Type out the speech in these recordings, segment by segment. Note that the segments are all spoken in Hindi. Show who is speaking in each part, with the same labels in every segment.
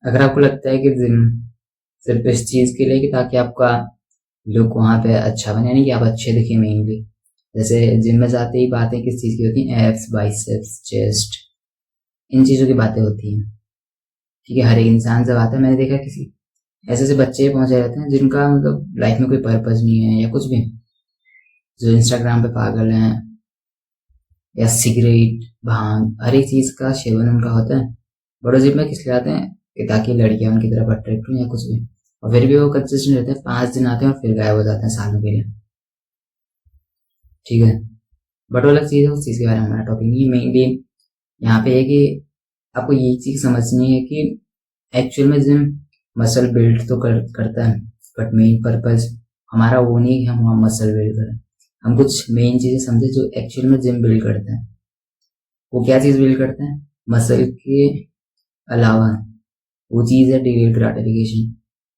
Speaker 1: अगर आपको लगता है कि जिम सिर्फ इस चीज़ के लिए कि ताकि आपका लुक वहाँ पे अच्छा बने, यानी कि आप अच्छे दिखें मेनली, जैसे जिम में जाते ही बातें किस चीज़ की होती हैं, एब्स, बाइसेप्स, चेस्ट, इन चीज़ों की बातें होती हैं। ठीक है, हर एक इंसान जब आता है, मैंने देखा किसी ऐसे ऐसे बच्चे पहुंचे रहते हैं जिनका मतलब लाइफ में कोई पर्पज नहीं है या कुछ भी, जो इंस्टाग्राम पे पागल हैं, या सिगरेट, भांग, हर एक चीज़ का सेवन उनका होता है। बड़ों जिम में किस लिए आते हैं कि ताकि लड़कियां उनकी तरफ अट्रैक्ट हो या कुछ भी, और फिर भी वो कंसिस्टेंट रहते हैं, 5 दिन आते हैं और फिर गायब हो जाते हैं सालों के लिए। ठीक है, बट वो अलग चीज़ है, उस चीज़ के बारे में हमारा टॉपिक नहीं है। मेनली यहाँ पे है कि आपको ये चीज़ समझनी है कि एक्चुअल में जिम मसल बिल्ड तो करता है, बट मेन पर्पज हमारा वो नहीं है कि हम वहाँ मसल बिल्ड करें। हम कुछ मेन चीज़ें समझे जो एक्चुअल में जिम बिल्ड करते हैं। वो क्या चीज़ बिल्ड करते हैं? मसल के अलावा वो चीज़ है डिलेड ग्राटिफिकेशन,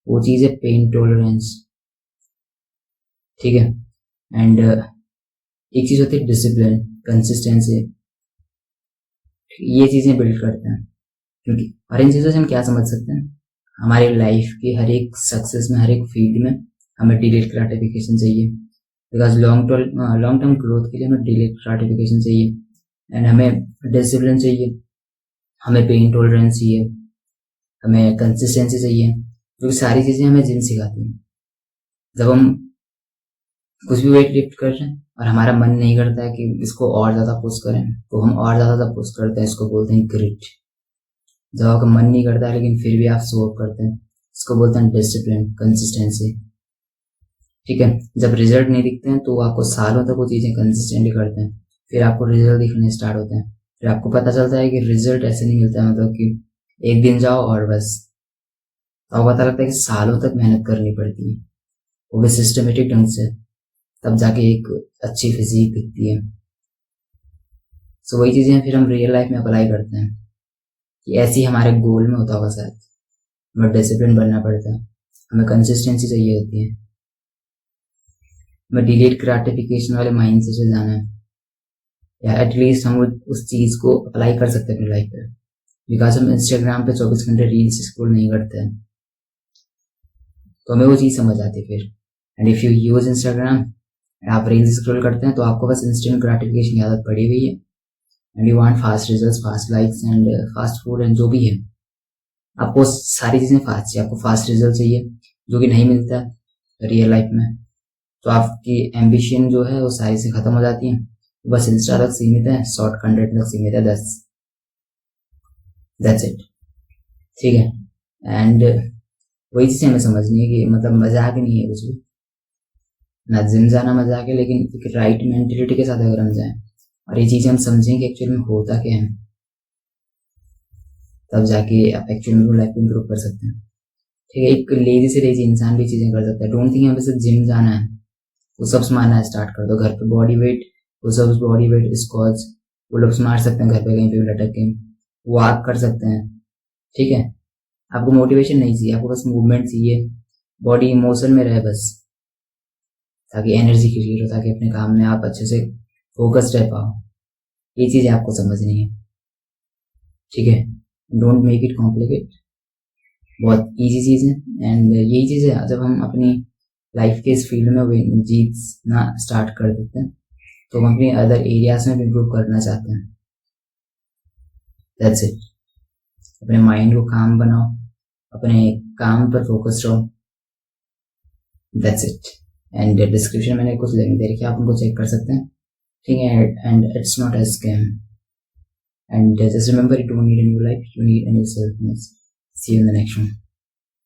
Speaker 1: वो चीज़ है पेन टॉलरेंस। ठीक है, एंड एक चीज़ होती है डिसिप्लिन, कंसिस्टेंसी। ये चीज़ें बिल्ड करते हैं, क्योंकि और इन चीज़ों से हम क्या समझ सकते हैं, हमारी लाइफ की हर एक सक्सेस में, हर एक फील्ड में हमें डिलेड ग्राटिफिकेशन चाहिए, बिकॉज लॉन्ग टर्म ग्रोथ के लिए हमें डिलेड ग्राटिफिकेशन चाहिए, एंड हमें डिसिप्लिन चाहिए, हमें पेन टॉलरेंस चाहिए, हमें कंसिस्टेंसी चाहिए, क्योंकि सारी चीज़ें हमें जिम सिखाती हैं। जब हम कुछ भी वेट लिफ्ट कर रहे हैं और हमारा मन नहीं करता है कि इसको और ज़्यादा पुश करें, तो हम और ज़्यादा पुश करते हैं, इसको बोलते हैं ग्रिट। जब आपका मन नहीं करता है लेकिन फिर भी आप शो अप करते हैं, इसको बोलते हैं डिसिप्लिन, कंसिस्टेंसी। ठीक है, जब रिजल्ट नहीं दिखते हैं तो आपको सालों तक वो चीज़ें कंसिस्टेंटली करते हैं, फिर आपको रिजल्ट दिखने स्टार्ट होते हैं, फिर आपको पता चलता है कि रिजल्ट ऐसे नहीं मिलता है, मतलब कि एक दिन जाओ और बस। तो आपको पता लगता है कि सालों तक मेहनत करनी पड़ती है, वो भी सिस्टमेटिक ढंग से, तब जाके एक अच्छी फिजिक दिखती है। सो वही चीज़ें फिर हम रियल लाइफ में अप्लाई करते हैं कि ऐसी हमारे गोल में होता होगा शायद। हमें डिसिप्लिन बनना पड़ता है, हमें कंसिस्टेंसी चाहिए होती है, हमें डिलेड ग्रेटिफिकेशन वाले माइंड से जाना है, या एटलीस्ट हम उस चीज़ को अप्लाई कर सकते हैं अपनी लाइफ पे, बिकॉज हम इंस्टाग्राम पे 24 घंटे रील्स स्क्रॉल नहीं करते हैं, तो हमें वो चीज़ समझ आती है फिर। And if you use Instagram, आप रील्स स्क्रॉल करते हैं तो आपको बस इंस्टेंट ग्रेटिफिकेशन की आदत पड़ी हुई है, and you want fast results, fast likes and fast food and जो भी है, आपको सारी चीज़ें फास्ट चाहिए, आपको फास्ट रिजल्ट चाहिए जो कि नहीं मिलता रियल लाइफ में। तो आपकी एम्बिशन जो है वो सारी से ख़त्म हो जाती है, बस इंस्टा तक सीमित है, शॉर्ट कंटेंट तक सीमित है, दैट्स इट। ठीक है, एंड वही चीज़ हमें समझनी है कि मतलब मजाक नहीं है कुछ भी, ना जिम जाना मजाक है, लेकिन राइट मेंटेलिटी के साथ अगर हम जाएं और ये चीज़ें हम समझें कि एक्चुअल में होता क्या है, तब जाके आप एक्चुअल में लाइफ को इम्प्रूव कर सकते हैं। ठीक है, एक लेजी से लेजी इंसान भी चीज़ें कर सकता है। डोंट थिंक हमें सिर्फ जिम जाना है, पुशअप्स मारना है स्टार्ट कर दो घर पे, body weight pushups, body weight squats, pullups मार सकते हैं घर पे कहीं पे भी लटक के, वॉक कर सकते हैं। ठीक है, आपको मोटिवेशन नहीं चाहिए, आपको बस मूवमेंट चाहिए, बॉडी मोशन में रहे बस, ताकि एनर्जी क्रिएट हो, ताकि अपने काम में आप अच्छे से फोकस्ड रह पाओ। ये चीज़ें आपको समझनी है। ठीक है, डोंट मेक इट कॉम्प्लिकेट, बहुत इजी चीज़ है, एंड यही चीज़ है जब हम अपनी लाइफ के इस फील्ड में जीतना स्टार्ट कर देते हैं तो हम अपने अदर एरियाज में भी इम्प्रूव करना चाहते हैं। दैट्स इट, अपने माइंड को काम बनाओ, अपने काम पर फोकस रहो, दैट्स इट। एंड डिस्क्रिप्शन मैंने कुछ लिंक दे रखी है, आप उनको चेक कर सकते हैं। ठीक है, and it's not a scam, and just remember, you don't need a new life, you need a new self. See you in the next one.